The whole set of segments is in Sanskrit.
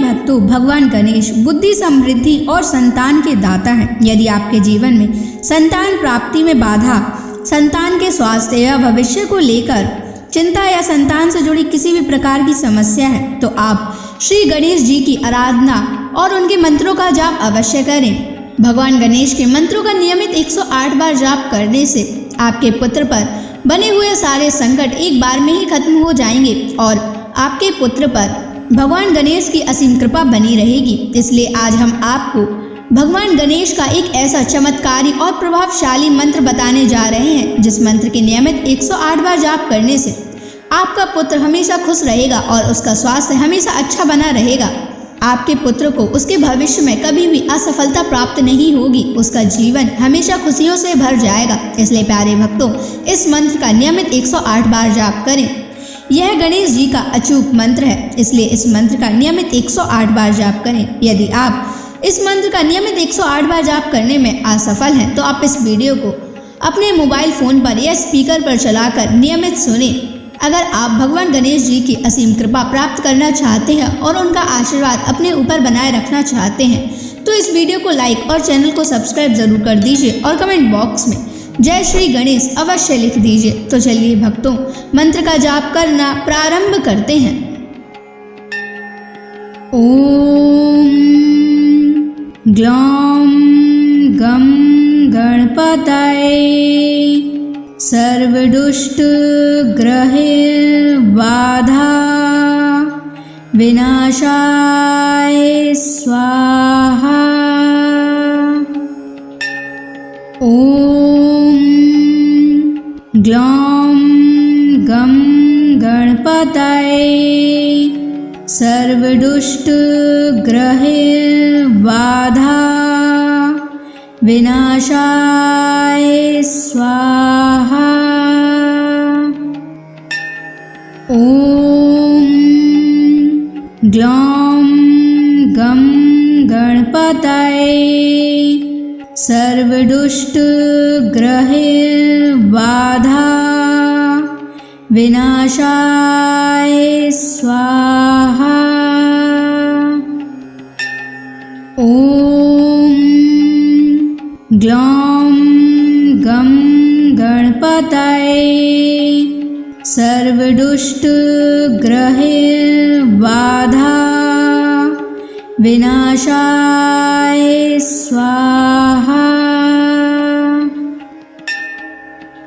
भक्तों, भगवान गणेश बुद्धि, समृद्धि और संतान के दाता हैं। यदि आपके जीवन में संतान प्राप्ति में बाधा, संतान के स्वास्थ्य या भविष्य को लेकर चिंता या संतान से जुड़ी किसी भी प्रकार की समस्या है, तो आप श्री गणेश जी की आराधना और उनके मंत्रों का जाप अवश्य करें। भगवान गणेश के मंत्रों का नियमित 108 बार जाप करने से आपके पुत्र पर बने हुए सारे संकट एक बार में ही खत्म हो जाएंगे और आपके पुत्र पर भगवान गणेश की असीम कृपा बनी रहेगी। इसलिए आज हम आपको भगवान गणेश का एक ऐसा चमत्कारी और प्रभावशाली मंत्र बताने जा रहे हैं, जिस मंत्र के नियमित 108 बार जाप करने से आपका पुत्र हमेशा खुश रहेगा और उसका स्वास्थ्य हमेशा अच्छा बना रहेगा। आपके पुत्र को उसके भविष्य में कभी भी असफलता प्राप्त नहीं होगी, उसका जीवन हमेशा खुशियों से भर जाएगा। इसलिए प्यारे भक्तों, इस मंत्र का नियमित 108 बार जाप करें। यह गणेश जी का अचूक मंत्र है, इसलिए इस मंत्र का नियमित 108 बार जाप करें। यदि आप इस मंत्र का नियमित 108 बार जाप करने में असफल हैं, तो आप इस वीडियो को अपने मोबाइल फ़ोन पर या स्पीकर पर चलाकर नियमित सुनें। अगर आप भगवान गणेश जी की असीम कृपा प्राप्त करना चाहते हैं और उनका आशीर्वाद अपने ऊपर बनाए रखना चाहते हैं, तो इस वीडियो को लाइक और चैनल को सब्सक्राइब जरूर कर दीजिए और कमेंट बॉक्स में जय श्री गणेश अवश्य लिख दीजिए। तो चलिए भक्तों, मंत्र का जाप करना प्रारंभ करते हैं। ओम ग्लौम गम गणपतये सर्वदुष्ट ग्रहे बाधा विनाशाय स्वाहा। ओम ग्लौम गम गणपतये सर्वदुष्ट ग्रहे बाधा विनाशाय स्वाहा। ओम ग्लौम गम गणपतये सर्वदुष्ट ग्रहे बाधा विनाशाय स्वाहा। ओम ग्लौम गम गणपतये सर्वदुष्ट ग्रहे बाधा विनाशाय स्वाहा।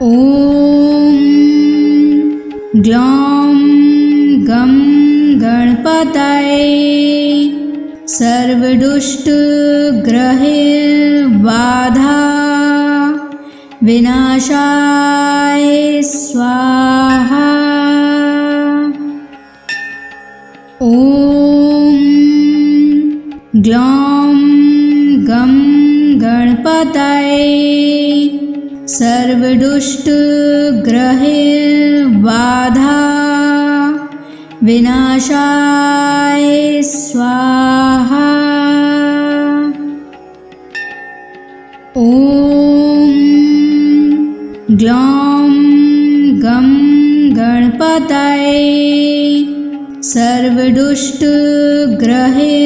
ओम ग्लौम गम गणपतये सर्वदुष्ट ग्रहे बाधा विनाशाय स्वाहा। ओम ग्लौम गम गणपतये सर्वदुष्ट ग्रहे बाधा विनाशाय स्वाहा। ओम ग्लौम गम गणपतये सर्वदुष्ट ग्रहे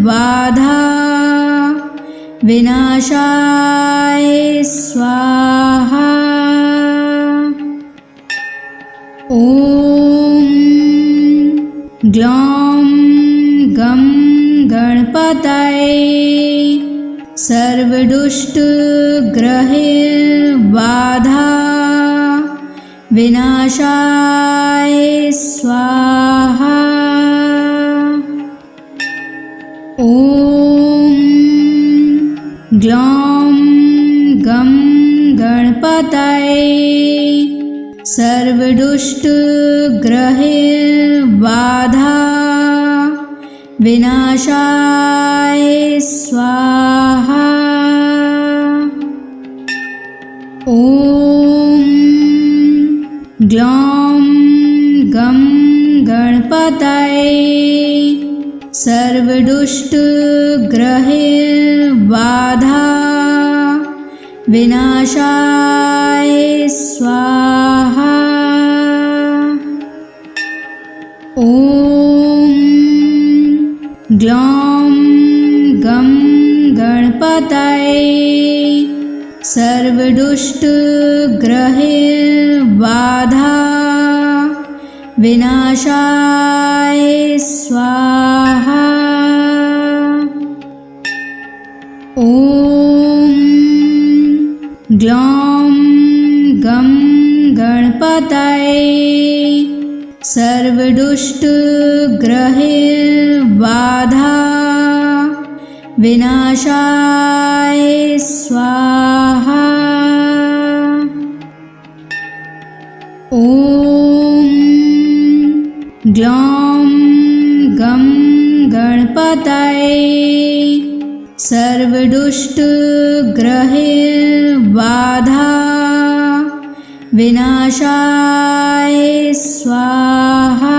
बाधा विनाशाय स्वाहा। ओम ग्लौम गम गणपतये सर्वदुष्ट ग्रहे बाधा विनाशाय स्वाहा। ओम ग्लौम गम गणपतये सर्वदुष्ट ग्रहे बाधा विनाशाय स्वाहा। ओम ग्लौम गम गणपतये सर्वदुष्ट ग्रहे बाधा विनाशाय स्वाहा। ओम ग्लौं गं गणपतये सर्वदुष्टग्रहबाधा विनाशाय स्वाहा। ॐ ग्लौं गं गणपतये सर्वदुष्टग्रहबाधा विनाशाय स्वाहा। ॐ ग्लौं गं गणपतये सर्वदुष्टग्रहबाधा विनाशाय स्वाहा।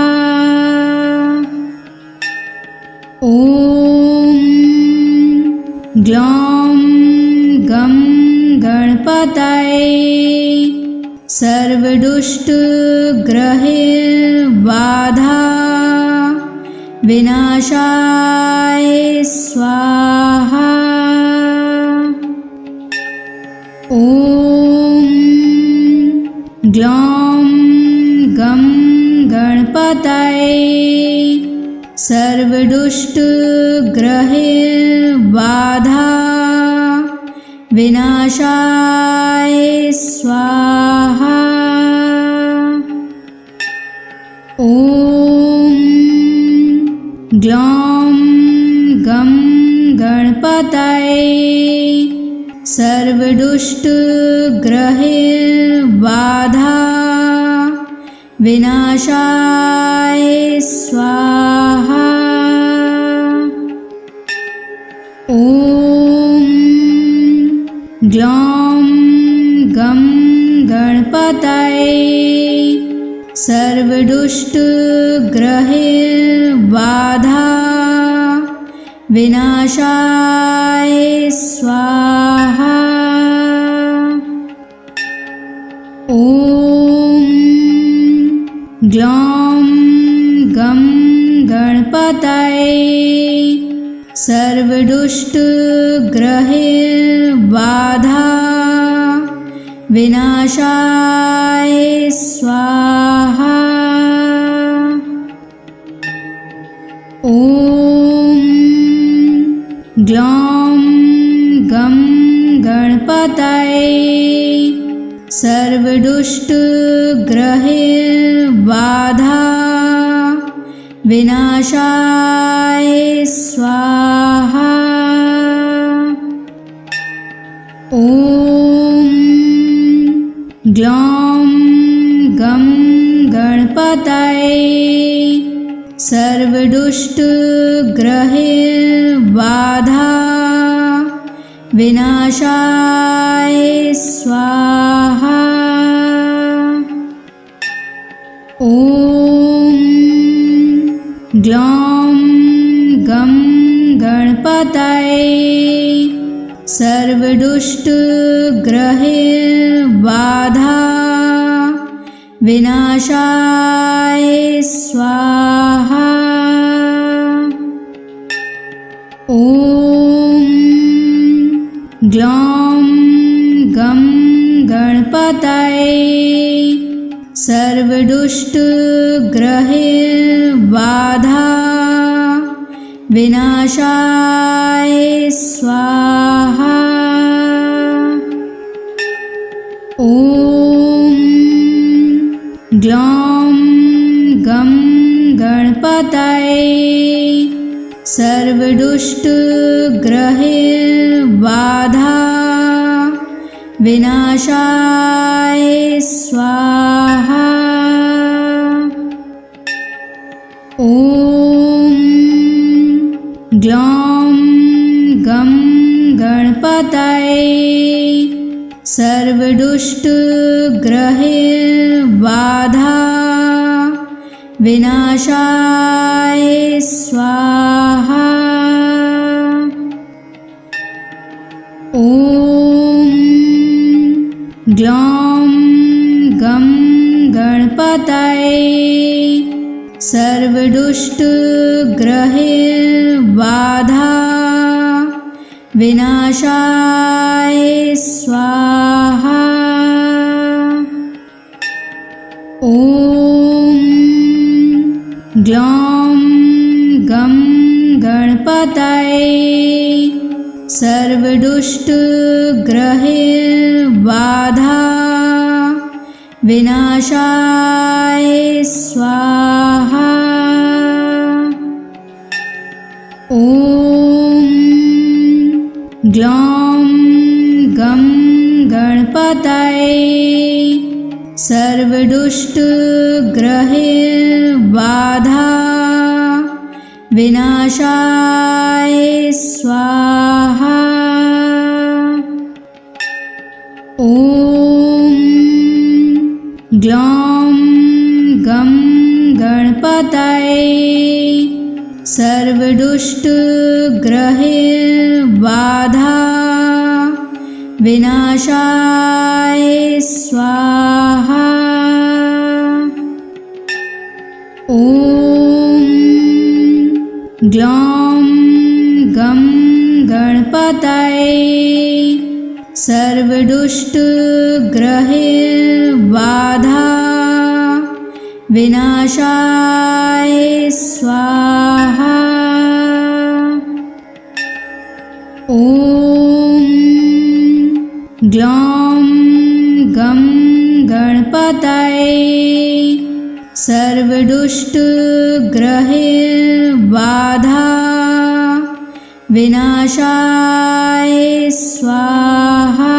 ॐ ग्लौं गं गणपतये सर्वदुष्टग्रहबाधा विनाशाय स्वाहा। ॐ ग्लौं गं गणपतये सर्वदुष्टग्रहबाधा विनाशाय स्वाहा। ॐ ग्लौं गं गणपतये सर्वदुष्टग्रहबाधा विनाशाय स्वाहा। ॐ ग्लौं गं गणपतये सर्वदुष्टग्रहबाधा विनाशाय स्वाहा। ॐ ग्लौं गं गणपतये सर्वदुष्टग्रहबाधा विनाशाय स्वाहा। ॐ ग्लौं गं गणपतये सर्वदुष्टग्रहबाधा विनाशाय स्वाहा। ॐ ग्लौं गं गणपतये सर्वदुष्टग्रहबाधा विनाशाय स्वाहा। ॐ ग्लौं गं गणपतये सर्वदुष्टग्रहबाधा विनाशाय स्वाहा। ॐ ग्लौं गं गणपतये सर्वदुष्टग्रहबाधा विनाशाय स्वाहा। ॐ ग्लौं गं गणपतये सर्वदुष्टग्रहबाधा विनाशाय स्वाहा। ॐ ग्लौं गं गणपतये सर्वदुष्टग्रहबाधा विनाशाय स्वाहा। ॐ ग्लौं गं गणपतये सर्वदुष्टग्रहैर्बाधा विनाशाय स्वाहा। ॐ ग्लौं गं गणपतये सर्वदुष्टग्रहैर्बाधा विनाशाय स्वाहा। ॐ ग्लौं गं गणपतये सर्वदुष्टग्रहैर्बाधा विनाशाय स्वाहा। ॐ ग्लौं गं गणपतये सर्वदुष्टग्रहैर्बाधा विनाशाय स्वाहा। ॐ ग्लौं गं गणपतये सर्वदुष्टग्रहैर्बाधा विनाशाय स्वाहा। ॐ ग्लौं गं गणपतये सर्वदुष्टग्रहैर्बाधा विनाशाय स्वाहा।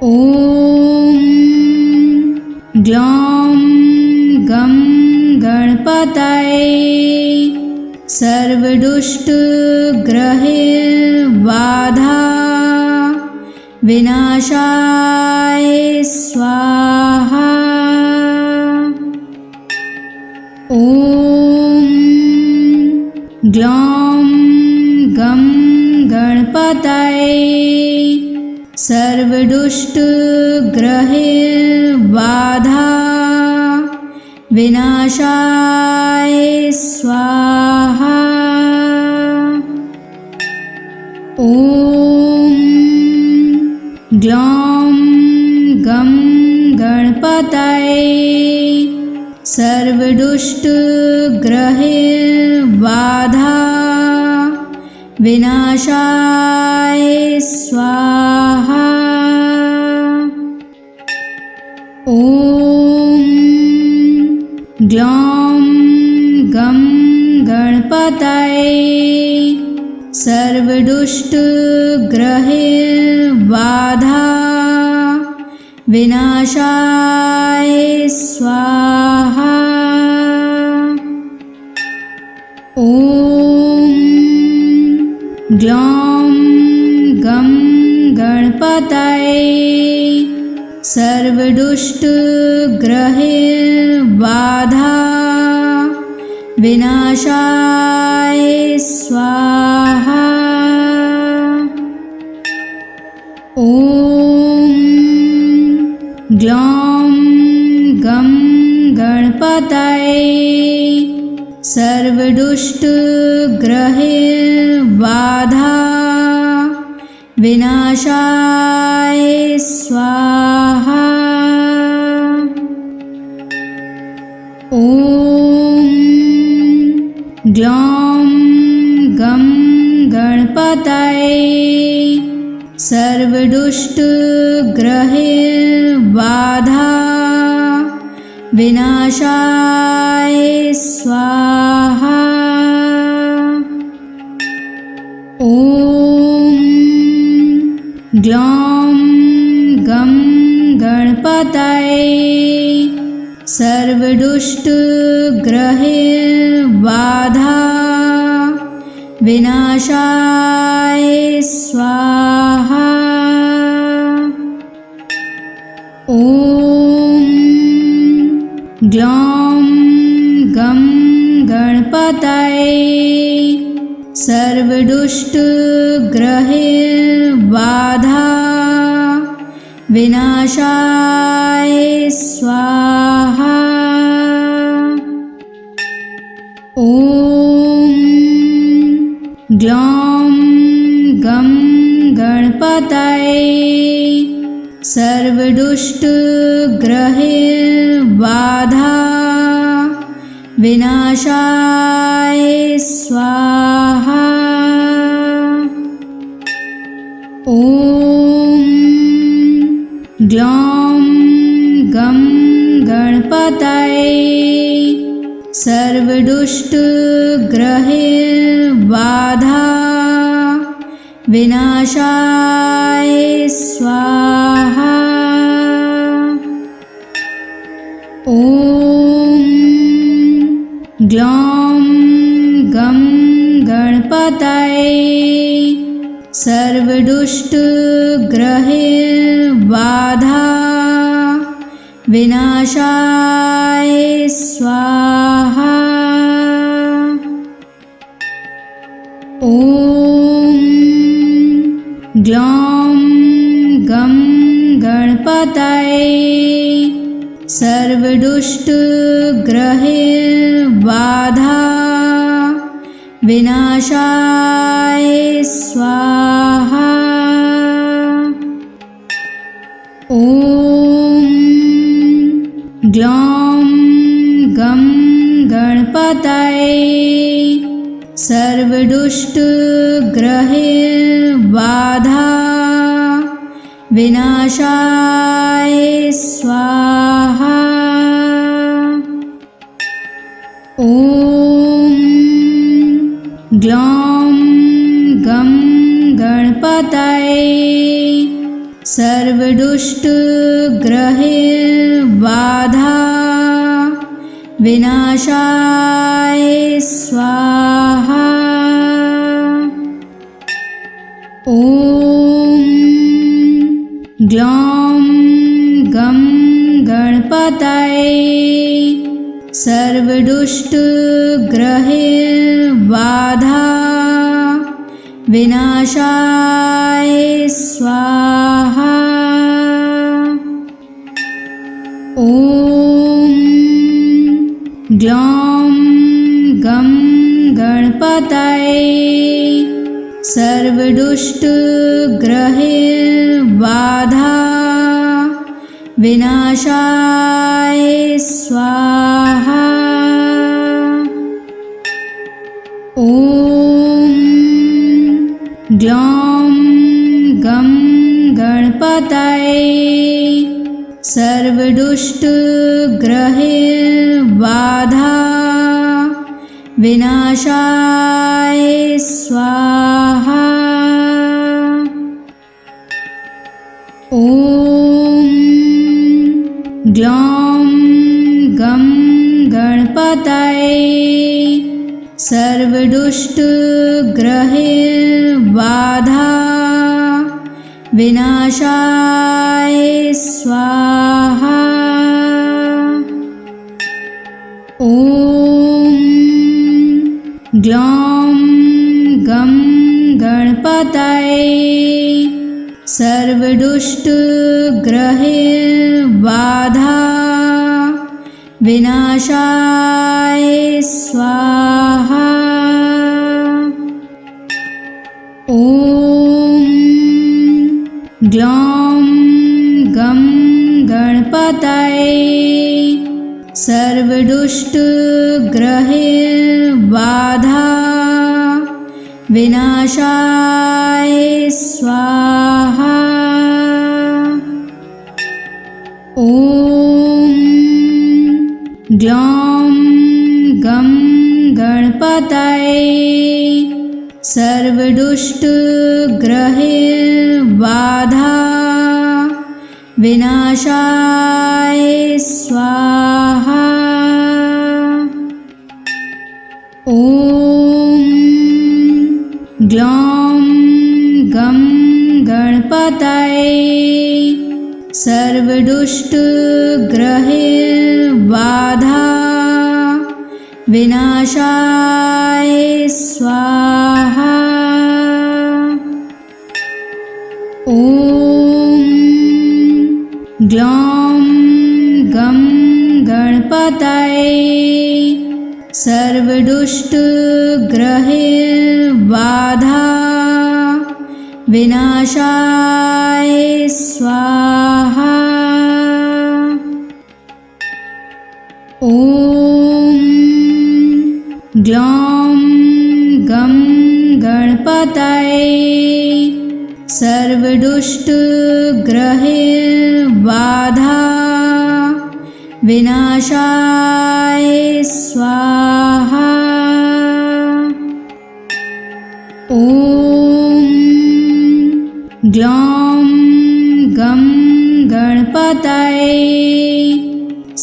ॐ ग्लौं गं गणपतये सर्वदुष्टग्रहैर्बाधा विनाशाय स्वाहा। ॐ ग्लौं गं गणपतये सर्वदुष्टग्रहैर्बाधा विनाशाय स्वाहा। ॐ ग्लौं गं गणपतये सर्वदुष्टग्रहैर्बाधा विनाशाय स्वाहा। ॐ ग्लौं गं गणपतये सर्वदुष्टग्रहैर्बाधा विनाशाय स्वाहा। ॐ ग्लौं गं गणपतये सर्वदुष्टग्रहैर्बाधा विनाशाय स्वाहा। ॐ ग्लौं गं गणपतये सर्वदुष्टग्रहैर्बाधा विनाशाय स्वाहा। ॐ ग्लौं गं गणपतये सर्वदुष्टग्रहैर्बाधा विनाशाय स्वाहा। ॐ ग्लौं गं गणपतये सर्वदुष्टग्रहैर्बाधा विनाशाय स्वाहा। ॐ ग्लौं गं गणपतये सर्वदुष्टग्रहैर्बाधा विनाशाय स्वाहा। ॐ ग्लौं गं गणपतये सर्वदुष्टग्रहबाधा विनाशाय स्वाहा। ॐ ग्लौं गं गणपतये सर्वदुष्टग्रहबाधा विनाशाय स्वाहा। ॐ ग्लौं गं गणपतये सर्वदुष्टग्रहबाधा विनाशाय स्वाहा। ॐ ग्लौं गं गणपतये सर्वदुष्टग्रहबाधा विनाशाय स्वाहा। ॐ ग्लौं गं गणपतये सर्वदुष्टग्रहबाधा विनाशाय स्वाहा। ॐ ग्लौं गं गणपतये सर्वदुष्टग्रहबाधा विनाशाय स्वाहा। ॐ ग्लौं गं गणपतये सर्वदुष्टग्रहबाधा विनाशाय स्वाहा। ॐ ग्लौं गं गणपतये सर्वदुष्टग्रहबाधा विनाशाय स्वाहा। ॐ ग्लौं गं गणपतये सर्वदुष्टग्रहबाधा विनाशाय स्वाहा। ॐ ग्लौं गं गणपतये सर्वदुष्टग्रहबाधा विनाशाय स्वाहा। ॐ ग्लौं गं गणपतये सर्वदुष्टग्रहबाधा विनाशाय स्वाहा। ॐ ग्लौं गं गणपतये सर्वदुष्टग्रहबाधा विनाशाय स्वाहा। ॐ ग्लौं गं गणपतये सर्वदुष्टग्रहबाधा विनाशाय स्वाहा। ॐ ग्लौं गं गणपतये सर्वदुष्टग्रहबाधा विनाशाय स्वाहा। ॐ ग्लौं गं गणपतये सर्वदुष्टग्रहबाधा विनाशाय स्वाहा। ॐ ग्लौं गं गणपतये सर्वदुष्टग्रहबाधा विनाशाय स्वाहा। ॐ ग्लौं गं गणपतये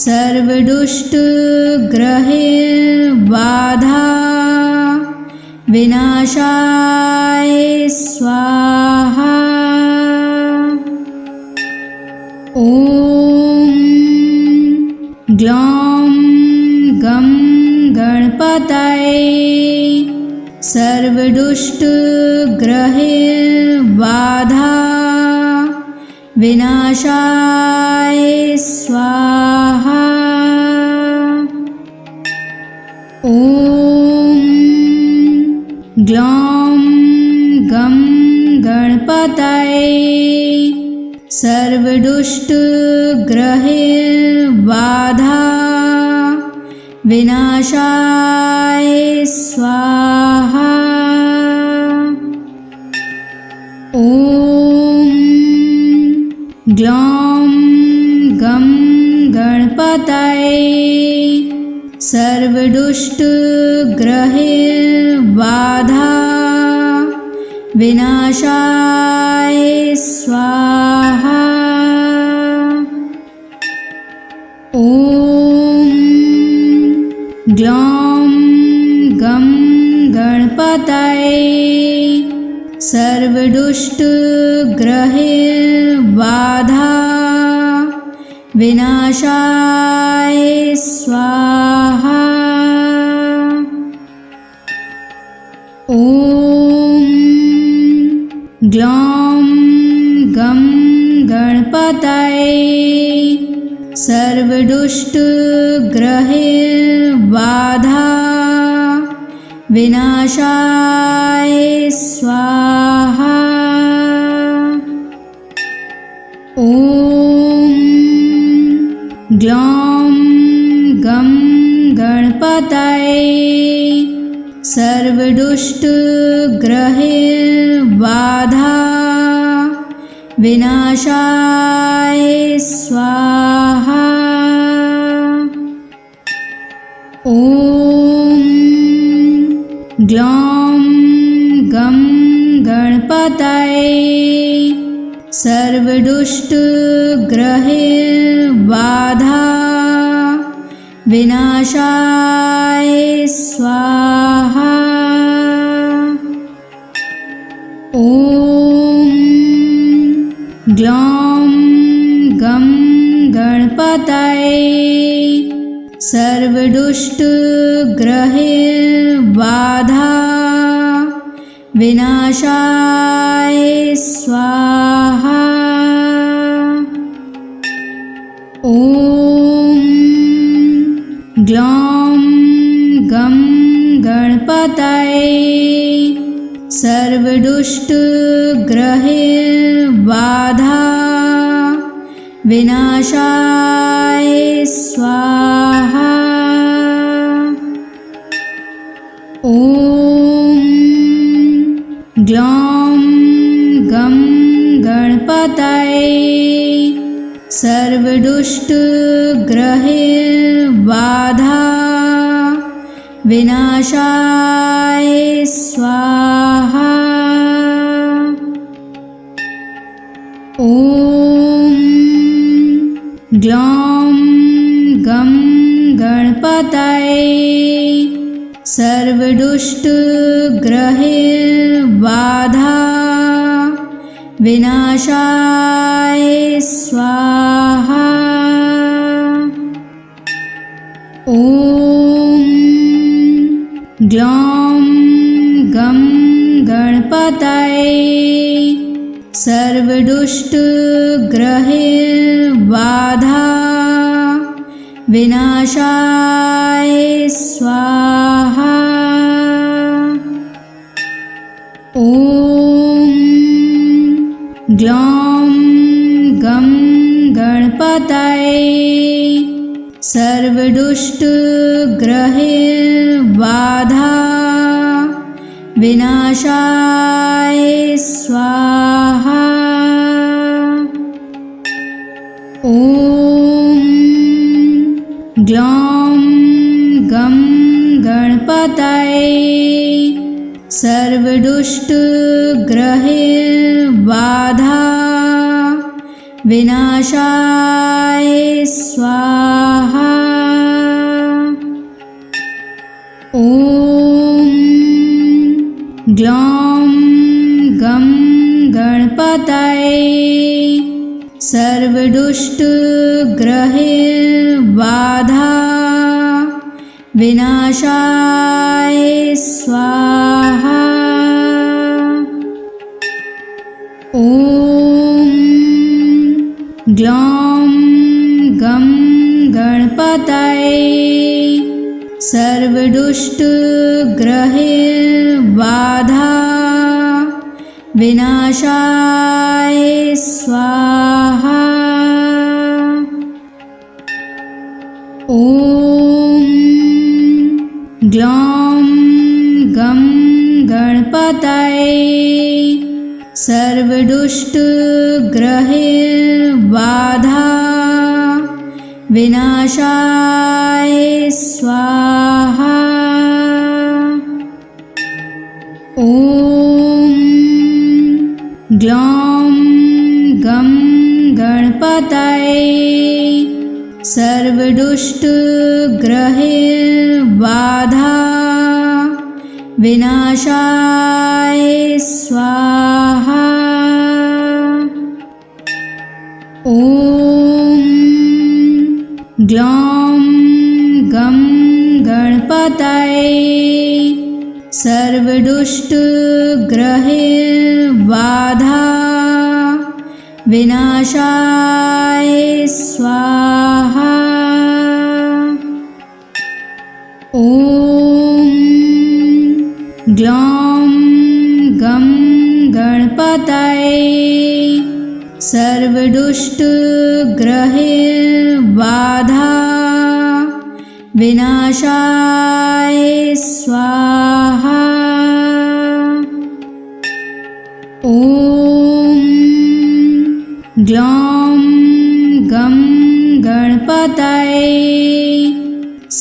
सर्वदुष्टग्रहबाधा विनाशाय स्वाहा। ॐ ग्लौं गं गणपतये सर्वदुष्टग्रहबाधा विनाशाय स्वाहा। ॐ ग्लौं गं गणपतये सर्वदुष्टग्रहबाधा विनाशाय स्वाहा। ॐ ग्लौं गं गणपतये सर्वदुष्टग्रहबाधा विनाशाय स्वाहा। ॐ ग्लौं गं गणपतये सर्वदुष्टग्रहबाधा विनाशाय स्वाहा। ॐ ग्लौं गं गणपतये सर्वदुष्टग्रहबाधा विनाशाय स्वाहा। ॐ ग्लौं गं गणपतये सर्वदुष्टग्रहबाधा विनाशाय स्वाहा। ॐ ग्लौं गं गणपतये सर्वदुष्टग्रहबाधा विनाशाय स्वाहा। ॐ ग्लौं गं गणपतये सर्वदुष्टग्रहबाधा विनाशाय स्वाहा। ॐ ग्लौं गं गणपतये सर्वदुष्टग्रहबाधा विनाशाय स्वाहा। ॐ ग्लौं गं गणपतये सर्वदुष्टग्रहबाधा विनाशाय स्वाहा। ॐ ग्लौं गं गणपतये सर्वदुष्टग्रहबाधा विनाशाय स्वाहा। ॐ ग्लौं गं गणपतये सर्व सर्वदुष्टग्रहैर्बाधा विनाशाय स्वाहा। ॐ ग्लौं गं गणपतये सर्वदुष्टग्रहैर्बाधा विनाशाय स्वाहा। ॐ ग्लौं गं गणपतये सर्वदुष्टग्रहैर्बाधा विनाशाय स्वाहा। ॐ ग्लौं गं गणपतये सर्वदुष्टग्रहैर्बाधा विनाशाय स्वाहा। ॐ ग्लौं गं गणपतये सर्वदुष्टग्रहैर्बाधा विनाशाय स्वाहा। ॐ ग्लौं गं गणपतये सर्वदुष्टग्रहैर्बाधा विनाशाय स्वाहा। ॐ ग्लौं गं गणपतये सर्वदुष्टग्रहैर्बाधा विनाशाय स्वाहा। ॐ ग्लौं गं गणपतये सर्वदुष्टग्रहैर्बाधा विनाशाय स्वाहा। ॐ ग्लौं गं गणपतये सर्वदुष्टग्रहैर्बाधा विनाशाय स्वाहा। ॐ ग्लौं गं गणपतये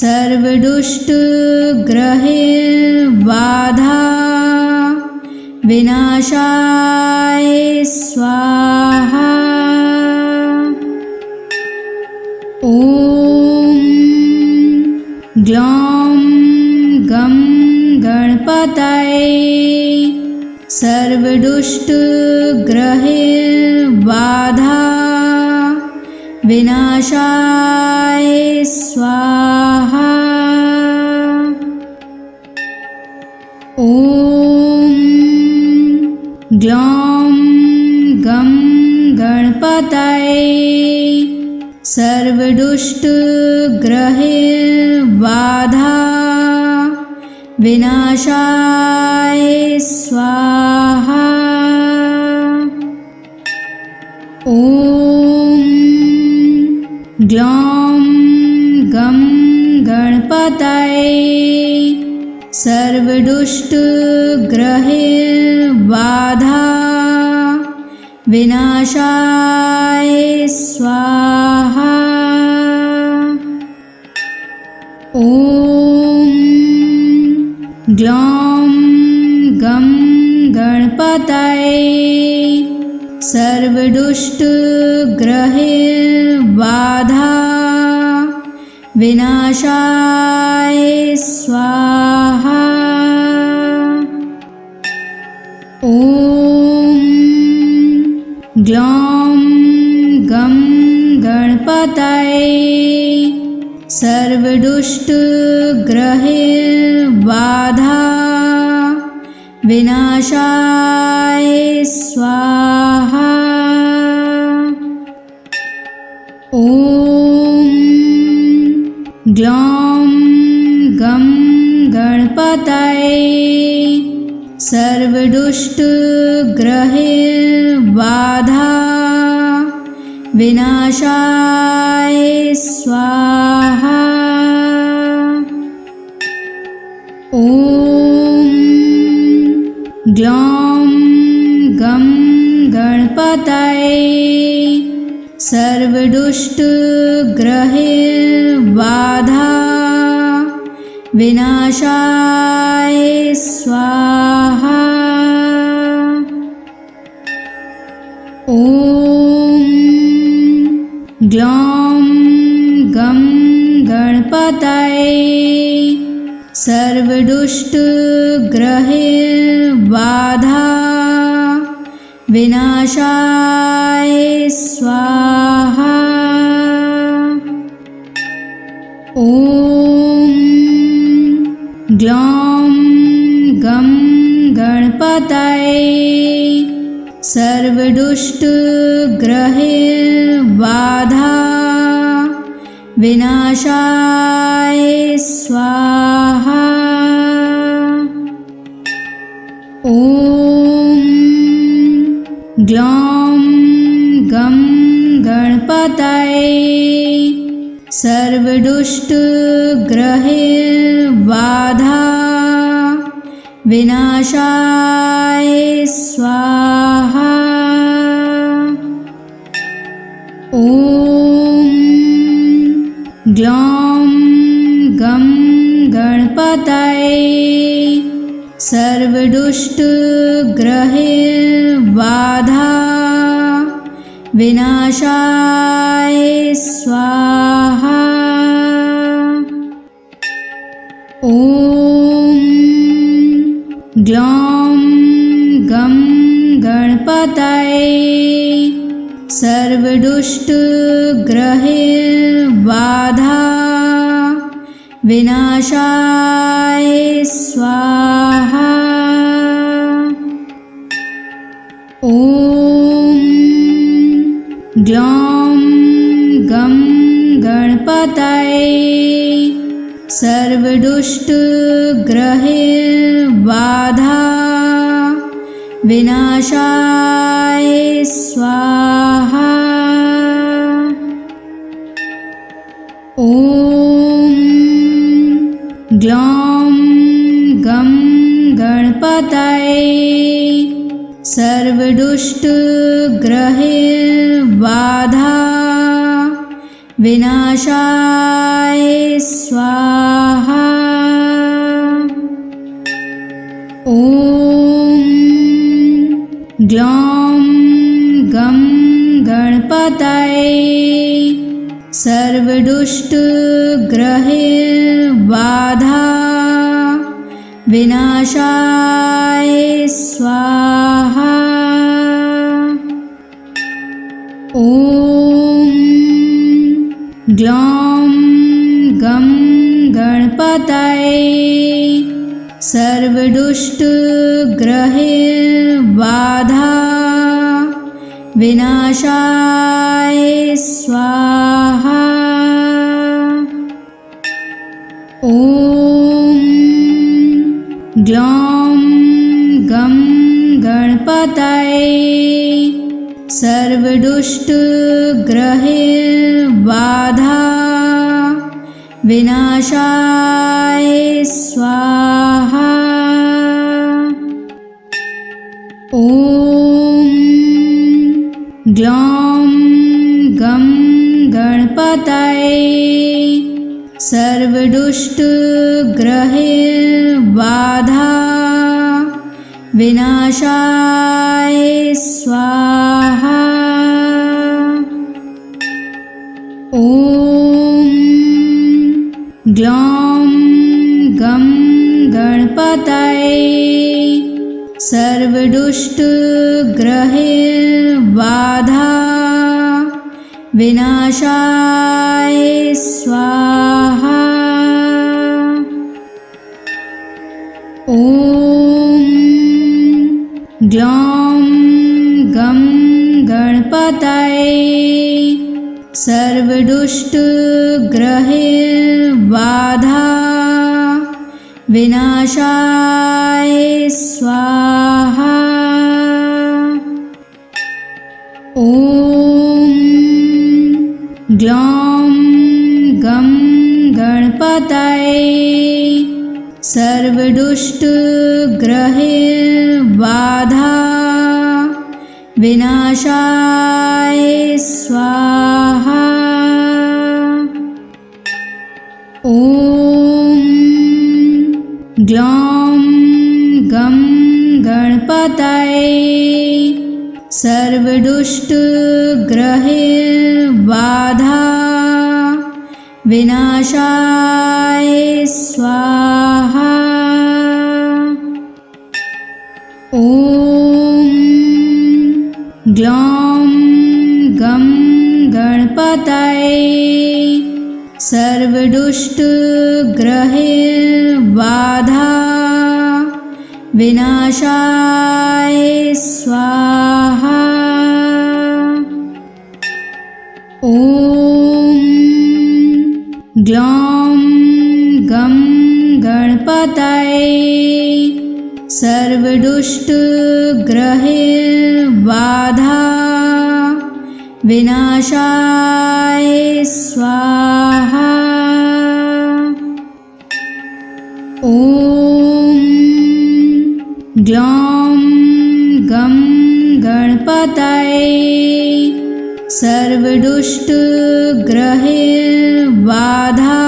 सर्वदुष्टग्रहैर्बाधा विनाशाय स्वाहा। ॐ ग्लौं गं गणपतये सर्वदुष्टग्रहैर्बाधा विनाशाय स्वाहा। ॐ ग्लौं गं गणपतये सर्वदुष्टग्रहैर्बाधा विनाशाय स्वाहा। ॐ ग्लौं गं गणपतये सर्वदुष्टग्रहैर्बाधा विनाशाय स्वाहा। ॐ ग्लौं गं गणपतये सर्वदुष्टग्रहैर्बाधा विनाशाय स्वाहा। ॐ ग्लौं गं गणपतये सर्वदुष्टग्रहैर्बाधा विनाशाय स्वाहा। ग्लौं गं गणपतये सर्वदुष्टग्रहबाधा विनाशाय स्वाहा। ॐ ग्लौं गं गणपतये सर्वदुष्टग्रहबाधा विनाशाय स्वाहा। ॐ ग्लौं गं गणपतये सर्वदुष्टग्रहबाधा विनाशाय स्वाहा। ॐ ग्लौं गं गणपतये सर्वदुष्टग्रहबाधा विनाशाय स्वाहा। ॐ ग्लौं गं गणपतये सर्वदुष्टग्रहबाधा विनाशाय स्वाहा। ॐ ग्लौं गं गणपतये सर्वदुष्टग्रहबाधा विनाशाय स्वाहा। ॐ ग्लौं गं गणपतये सर्वदुष्टग्रहबाधा विनाशाय स्वाहा। ॐ ग्लौं गं गणपतये सर्वदुष्टग्रहबाधा विनाशाय स्वाहा। ॐ ग्लौं गं गणपतये सर्वदुष्टग्रहबाधा विनाशाय स्वाहा। ॐ ग्लौं गं गणपतये सर्वदुष्टग्रहबाधा विनाशाय स्वाहा। ॐ ग्लौं गं गणपतये सर्वदुष्टग्रहबाधा विनाशाय स्वाहा। ॐ ग्लौं गं गणपतये सर्वदुष्टग्रहबाधा विनाशाय स्वाहा। ॐ ग्लौं गं गणपतये सर्वदुष्टग्रहबाधा विनाशाय स्वाहा। ॐ ग्लौं गं गणपतये सर्वदुष्टग्रहबाधा विनाशाय स्वाहा। ॐ ग्लौं गं गणपतये सर्वदुष्टग्रहैर्बाधा विनाशाय स्वाहा। ॐ ग्लौं गं गणपतये सर्वदुष्टग्रहैर्बाधा विनाशाय स्वाहा। ॐ ग्लौं गं गणपतये सर्वदुष्टग्रहैर्बाधा विनाशाय स्वाहा। ॐ ग्लौं गं गणपतये सर्वदुष्टग्रहैर्बाधा विनाशाय स्वाहा। ॐ ग्लौं गं गणपतये सर्वदुष्टग्रहैर्बाधा विनाशाय स्वाहा। ॐ ग्लौं गं गणपतये सर्वदुष्टग्रहैर्बाधा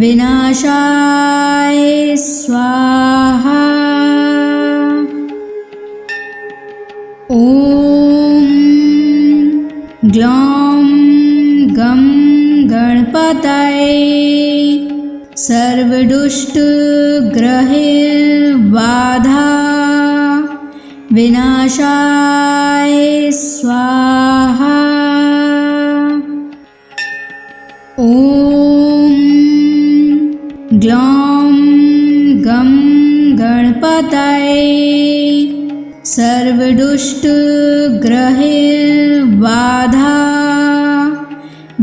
विनाशाय स्वाहा। ॐ ग्लौं गं गणपतये सर्वदुष्टग्रहैर्बाधा विनाशाय स्वाहा। ॐ ग्लौं गं गणपतये सर्वदुष्टग्रहैर्बाधा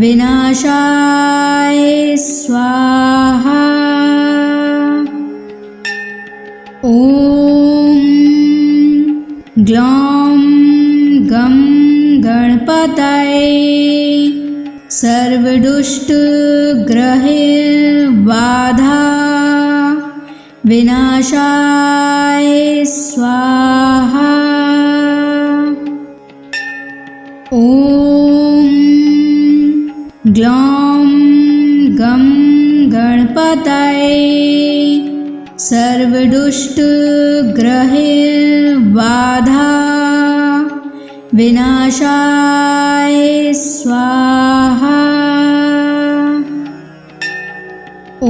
विनाशाय स्वाहा। ॐ ग्लौं गं गणपतये सर्वदुष्टग्रहैर्बाधा विनाशाय स्वाहा। ॐ ग्लौं गं गणपतये सर्वदुष्टग्रहैर्बाधा विनाशाय स्वाहा। ॐ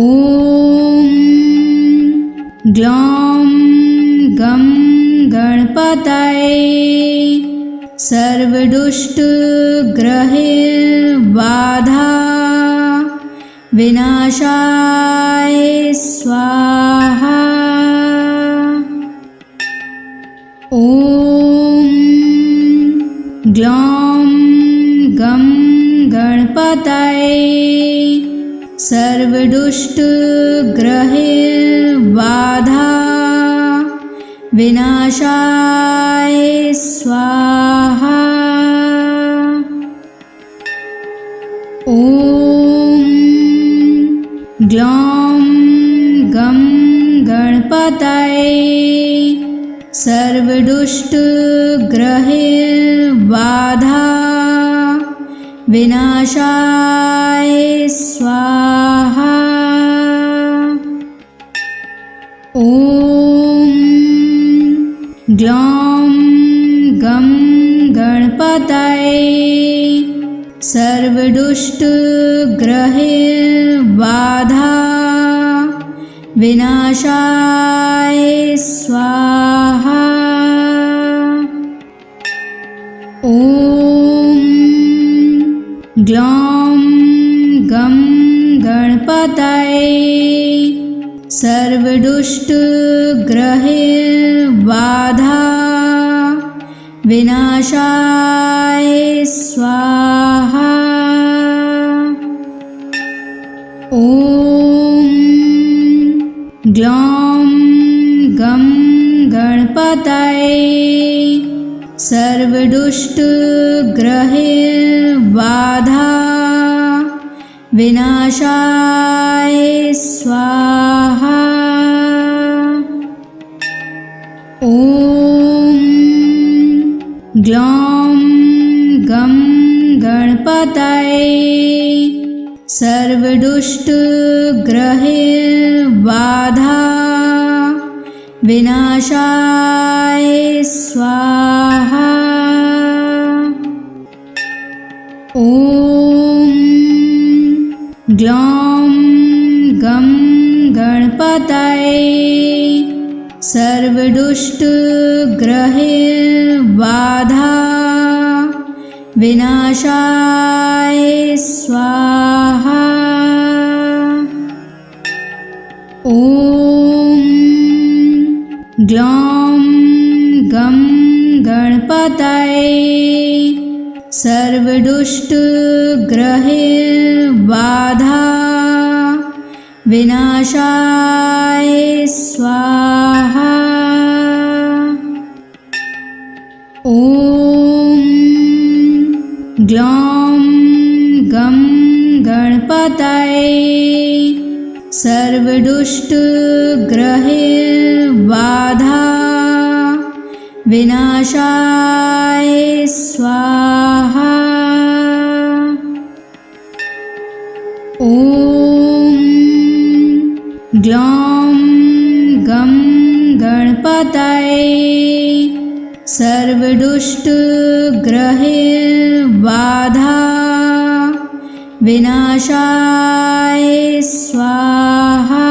ग्लौं गं गणपतये सर्वदुष्टग्रहैर्बाधा विनाशाय स्वाहा। ॐ ग्लौं गं गणपतये सर्वदुष्टग्रहैर्बाधा विनाशाय स्वाहा। ॐ ग्लौं गं गणपतये सर्वदुष्टग्रहैर्बाधा विनाशाय स्वाहा। ॐ ग्लौं गं गणपतये सर्वदुष्टग्रहैर्बाधा विनाशाय स्वाहा। ॐ ग्लौं गं गणपतये सर्वदुष्टग्रहैर्बाधा विनाशाय स्वाहा। ग्लौं गं गणपतये सर्वदुष्टग्रहबाधा विनाशाय स्वाहा। ॐ ग्लौं गं गणपतये सर्वदुष्टग्रहबाधा विनाशाय स्वाहा। ॐ ग्लौं गं गणपतये सर्वदुष्टग्रहबाधा विनाशाय स्वाहा। ॐ ग्लौं गं गणपतये सर्वदुष्टग्रहबाधा विनाशाय स्वाहा। ॐ ग्लौं गं गणपतये सर्वदुष्टग्रहबाधा विनाशाय स्वाहा। ॐ ग्लौं गं गणपतये सर्वदुष्टग्रहबाधा विनाशाय स्वाहा।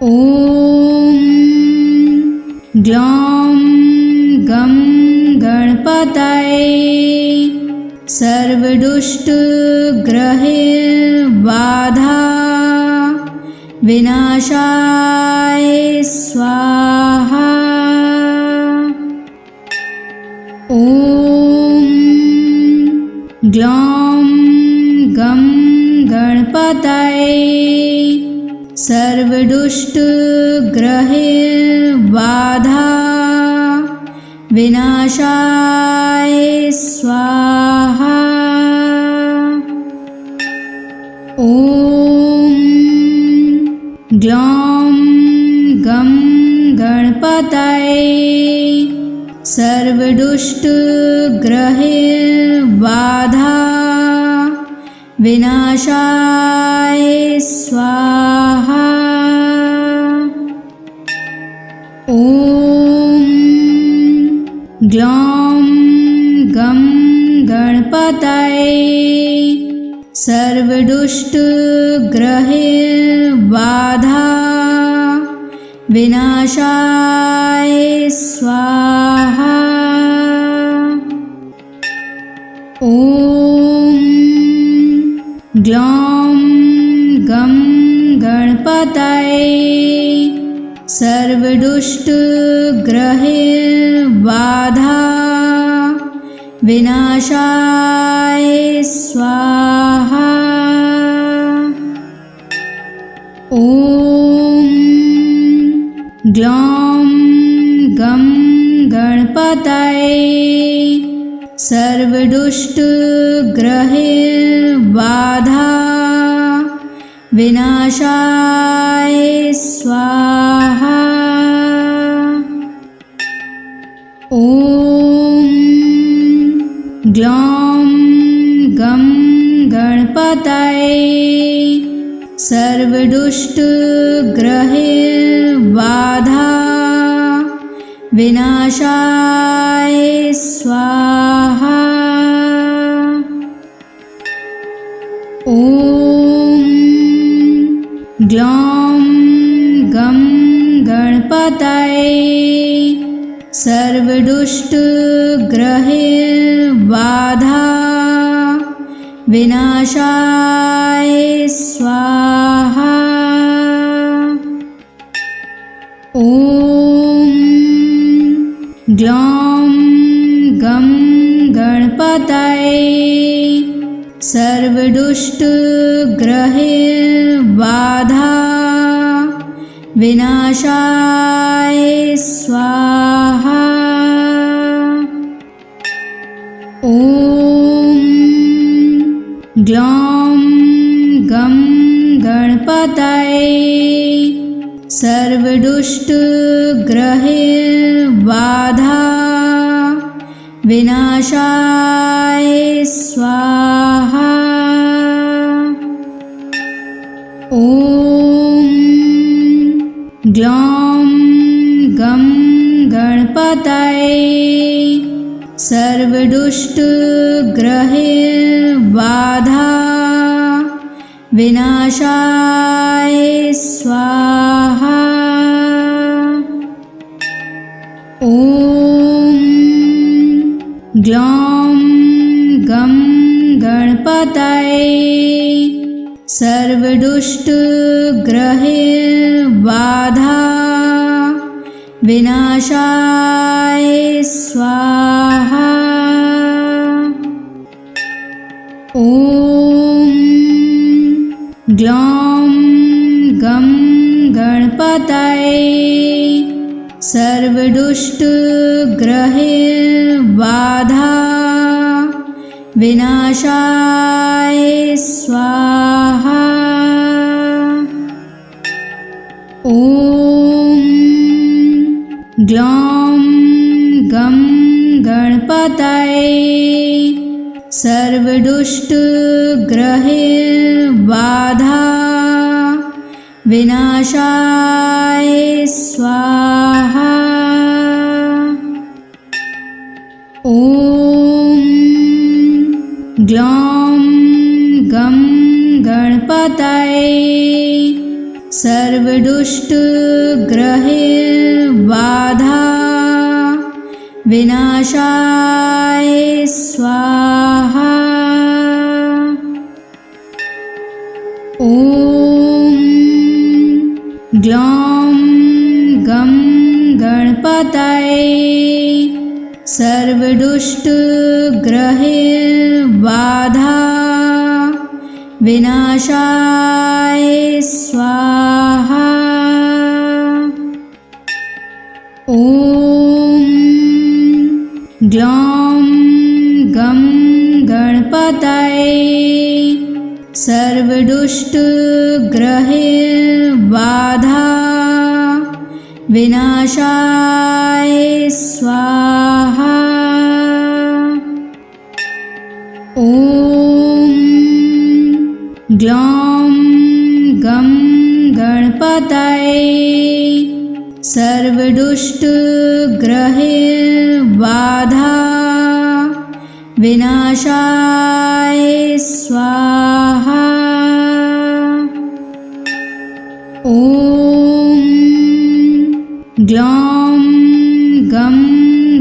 ॐ ग्लौं गं गणपतये सर्वदुष्टग्रहबाधा विनाशाय स्वाहा। ॐ ग्लौं गं गणपतये सर्वदुष्टग्रहबाधा विनाशाय स्वाहा। ॐ ग्लौं गं गणपतये सर्वदुष्टग्रहबाधा विनाशाय स्वाहा। ॐ ग्लौं गं गणपतये सर्वदुष्टग्रहबाधा विनाशाय स्वाहा। ॐ ग्लौं गं गणपतये सर्वदुष्टग्रहबाधा विनाशाय स्वाहा। ॐ ग्लौं गं गणपतये सर्वदुष्टग्रहबाधा विनाशाय स्वाहा। ॐ ग्लौं गं गणपतये सर्वदुष्टग्रहबाधा विनाशाय स्वाहा। ॐ ग्लौं गं गणपतये सर्वदुष्टग्रहबाधा विनाशाय स्वाहा। ॐ ग्लौं गं गणपतये सर्वदुष्टग्रहबाधा विनाशाय स्वाहा। ॐ ग्लौं गं गणपतये सर्वदुष्टग्रहबाधा विनाशाय स्वाहा। ॐ ग्लौं गं गणपतये सर्वदुष्टग्रहबाधा विनाशाय स्वाहा। ॐ ग्लौं गं गणपतये सर्वदुष्टग्रहबाधा विनाशाय स्वाहा। ॐ ग्लौं गं गणपतये सर्वदुष्टग्रहबाधा विनाशाय स्वाहा। ॐ ग्लौं गं गणपतये सर्वदुष्टग्रहबाधा विनाशाय स्वाहा। ॐ ग्लौं गं गणपतये सर्वदुष्टग्रहबाधा विनाशाय स्वाहा। ॐ ग्लौं गं गणपतये सर्वदुष्टग्रहबाधा विनाशाय स्वाहा। ॐ ग्लौं गं गणपतये सर्वदुष्टग्रहबाधा विनाशाय स्वाहा। ॐ ग्लौं गं गणपतये सर्वदुष्टग्रहबाधा विनाशाय स्वाहा। ॐ ग्लौं गं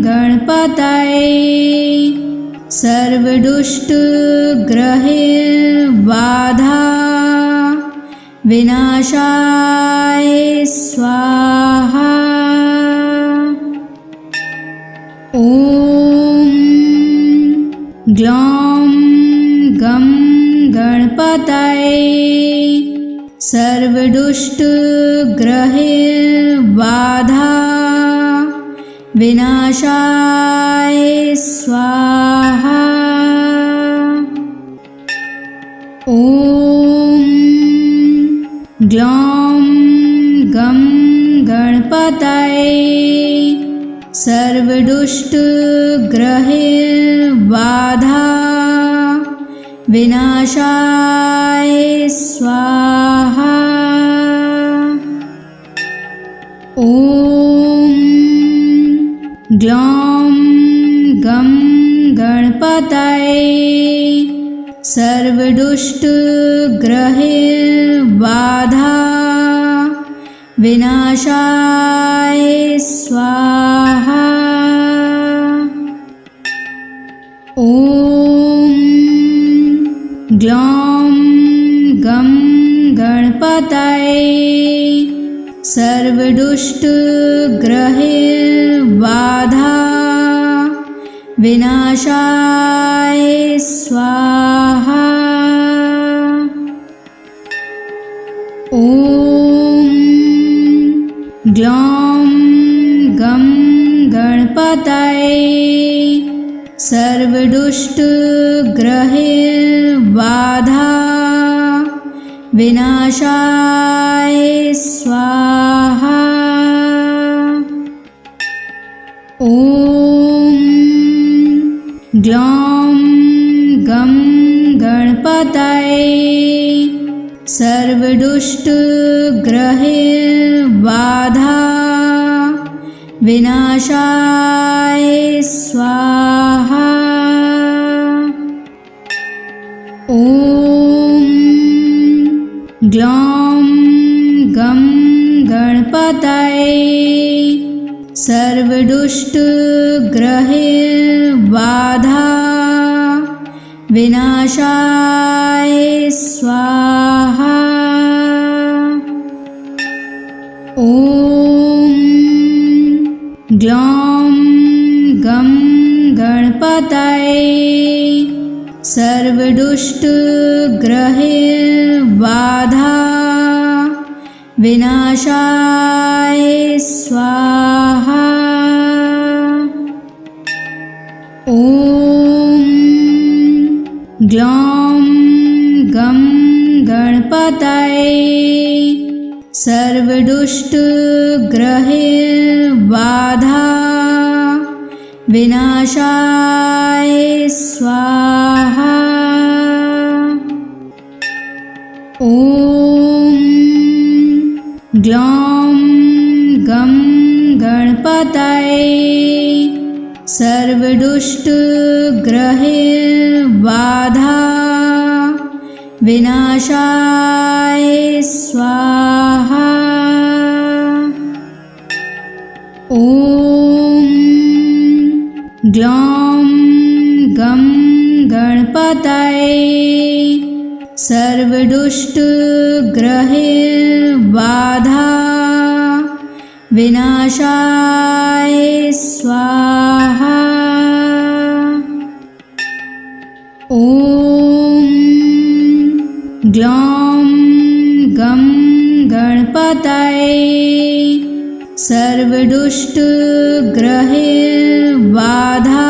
गणपतये सर्वदुष्टग्रहबाधा विनाशाय स्वाहा। ॐ ग्लौं गं गणपतये सर्वदुष्टग्रहबाधा विनाशाय स्वाहा। ॐ ग्लौं गं गणपतये सर्वदुष्टग्रहबाधा विनाशाय स्वाहा। ॐ ग्लौं गं गणपतये सर्वदुष्टग्रहबाधा विनाशाय स्वाहा। ॐ ग्लौं गं गणपतये सर्वदुष्टग्रहबाधा विनाशाय स्वाहा। ॐ ग्लौं गं गणपतये सर्वदुष्टग्रहैर्बाधा विनाशाय स्वाहा। ॐ ग्लौं गं गणपतये सर्वदुष्टग्रहैर्बाधा विनाशाय स्वाहा। ॐ ग्लौं गं गणपतये सर्वदुष्टग्रहैर्बाधा विनाशाय स्वाहा। ॐ ग्लौं गं गणपतये सर्वदुष्टग्रहैर्बाधा विनाशाय स्वाहा। ॐ ग्लौं गं गणपतये सर्वदुष्टग्रहैर्बाधा विनाशाय स्वाहा। ॐ ग्लौं गं गणपतये सर्वदुष्टग्रहैर्बाधा विनाशाय स्वाहा। ॐ ग्लौं गं गणपतये सर्वदुष्टग्रहैर्बाधा विनाशाय स्वाहा। ॐ ग्लौं गं गणपतये सर्वदुष्टग्रहैर्बाधा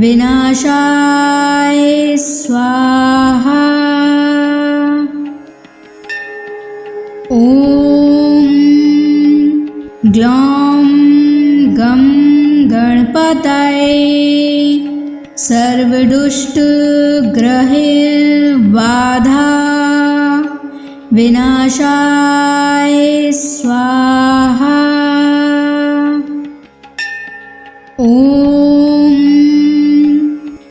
विनाशाय स्वाहा। ॐ ग्लौं गं गणपतये सर्वदुष्टग्रहैर्बाधा विनाशाय स्वाहा। ॐ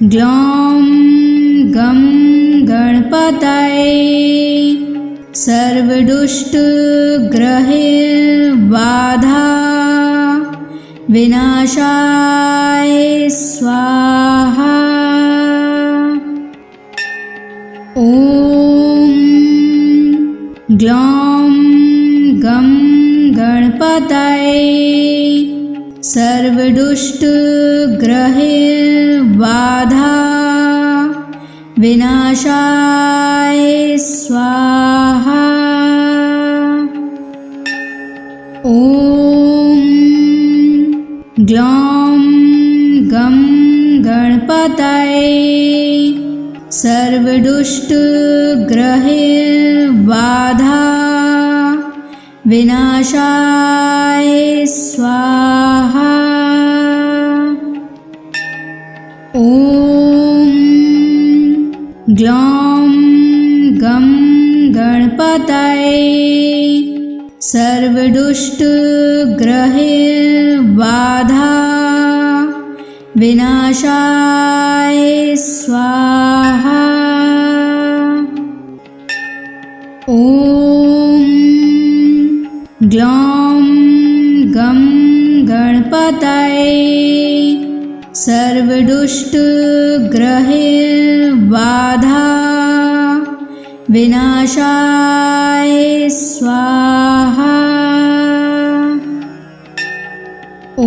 ग्लौं गं गणपतये सर्वदुष्टग्रहैर्बाधा विनाशाय स्वाहा। ॐ ग्लौं गं गणपतये सर्वदुष्टग्रहैर्बाधा विनाशाय स्वाहा। ॐ ग्लौं गं गणपतये सर्वदुष्टग्रहैर्बाधा विनाशाय स्वाहा। ॐ ग्लौं गं गणपतये सर्वदुष्टग्रहैर्बाधा विनाशाय स्वाहा। ॐ ग्लौं गं गणपतये सर्वदुष्टग्रहैर्बाधा विनाशाय स्वाहा। ॐ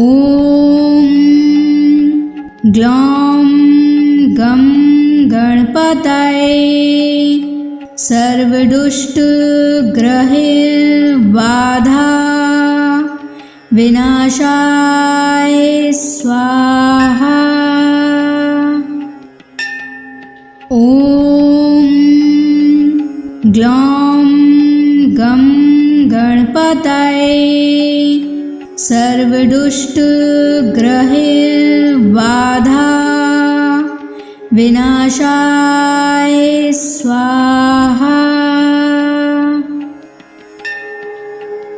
ग्लौं गं गणपतये सर्वदुष्टग्रहैर्बाधा विनाशाय स्वाहा। ॐ ग्लौं गं गणपतये सर्वदुष्टग्रहैर्बाधा विनाशाय स्वाहा।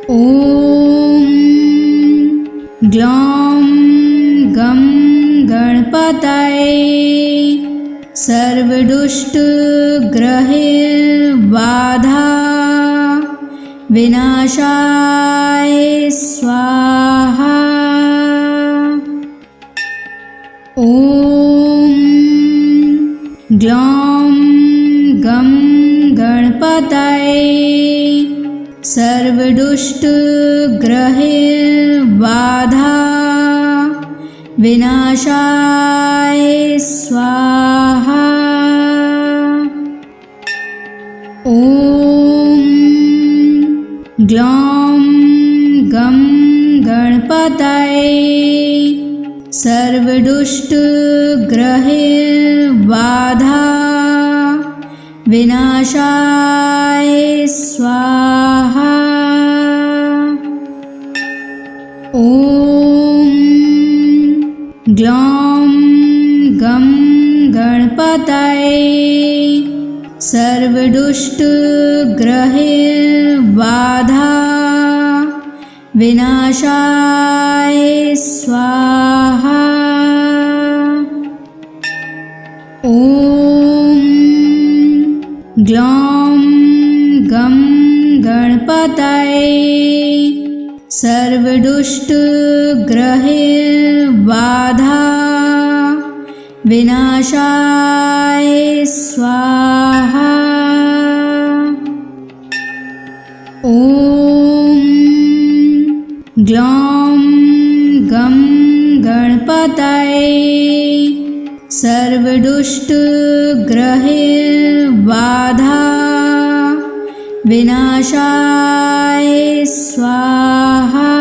ॐ ग्लौं गं गणपतये सर्वदुष्टग्रहैर्बाधा विनाशाय स्वाहा। ॐ ग्लौं गं गणपतये सर्वदुष्टग्रहैर्बाधा विनाशाय स्वाहा। ॐ ग्लौं गं गणपतये सर्वदुष्टग्रहैर्बाधा विनाशाय स्वाहा। ॐ ग्लौं गं गणपतये सर्वदुष्टग्रहैर्बाधा विनाशाय स्वाहा। ॐ ग्लौं गं गणपतये सर्वदुष्टग्रहैर्बाधा विनाशाय स्वाहा। ॐ ग्लौं गं गणपतये सर्वदुष्टग्रहैर्बाधा विनाशाय स्वाहा।